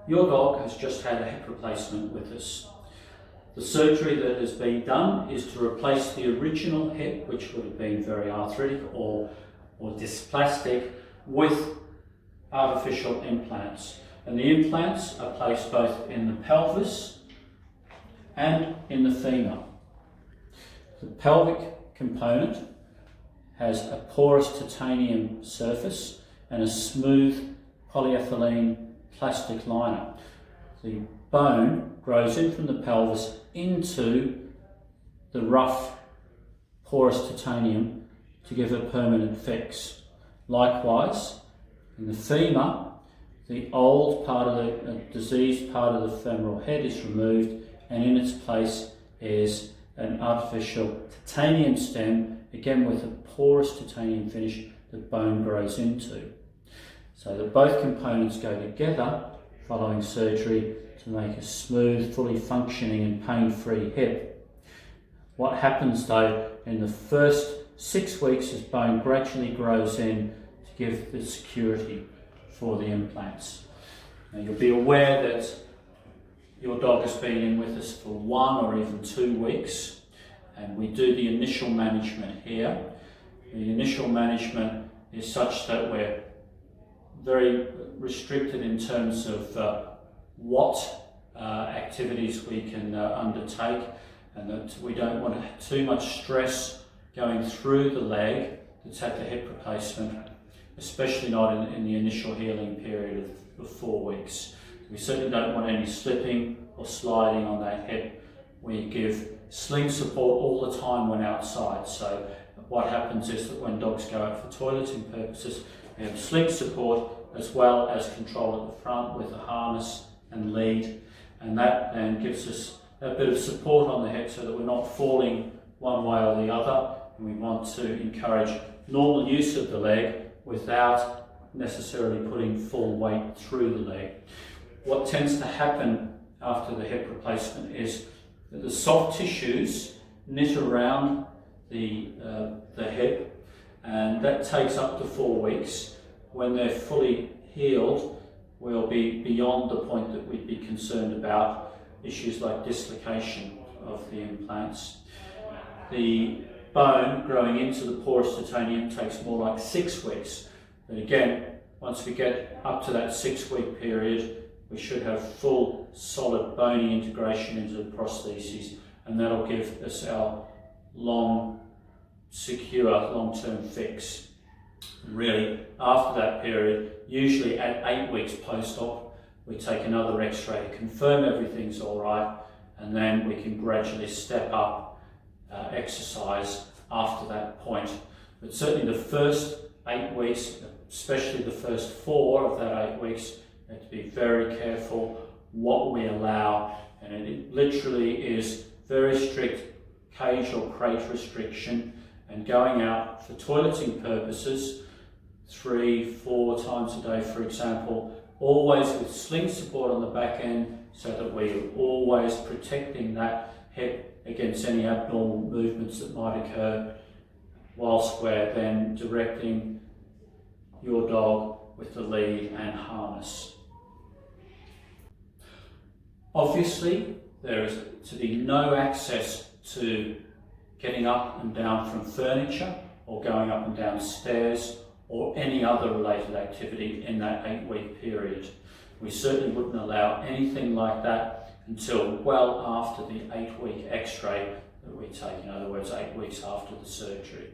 Your dog has just had a hip replacement with us. The surgery that has been done is to replace the original hip, which would have been very arthritic or dysplastic, with artificial implants. And the implants are placed both in the pelvis and in the femur. The pelvic component has a porous titanium surface and a smooth polyethylene plastic liner. The bone grows in from the pelvis into the rough porous titanium to give a permanent fix. Likewise, in the femur, the old part of the diseased part of the femoral head is removed, and in its place is an artificial titanium stem, again with a porous titanium finish that bone grows into. So that both components go together following surgery to make a smooth, fully functioning and pain-free hip. What happens though in the first 6 weeks is bone gradually grows in to give the security for the implants. Now you'll be aware that your dog has been in with us for 1 or even 2 weeks, and we do the initial management here. The initial management is such that we're very restricted in terms of what activities we can undertake, and that we don't want to have too much stress going through the leg that's had the hip replacement, especially not in the initial healing period of 4 weeks. We certainly don't want any slipping or sliding on that hip. We give sling support all the time when outside. So what happens is that when dogs go out for toileting purposes, we have sling support as well as control at the front with a harness and lead, and that then gives us a bit of support on the hip so that we're not falling one way or the other. And we want to encourage normal use of the leg without necessarily putting full weight through the leg. What tends to happen after the hip replacement is that the soft tissues knit around the hip, and that takes up to 4 weeks. When they're fully healed, we'll be beyond the point that we'd be concerned about issues like dislocation of the implants. The bone growing into the porous titanium takes more like 6 weeks. But again, once we get up to that 6-week period, we should have full, solid bony integration into the prostheses, and that'll give us our long, secure, long-term fix. And really, after that period, usually at 8 weeks post-op, we take another x-ray to confirm everything's all right, and then we can gradually step up exercise after that point. But certainly the first 8 weeks, especially the first 4 of that 8 weeks, we have to be very careful what we allow, and it literally is very strict cage or crate restriction, and going out for toileting purposes 3-4 times a day, for example, always with sling support on the back end, so that we're always protecting that hip against any abnormal movements that might occur, whilst we're then directing your dog with the lead and harness. Obviously, there is to be no access to getting up and down from furniture or going up and down stairs or any other related activity in that 8-week period. We certainly wouldn't allow anything like that until well after the 8-week x-ray that we take, in other words, 8 weeks after the surgery.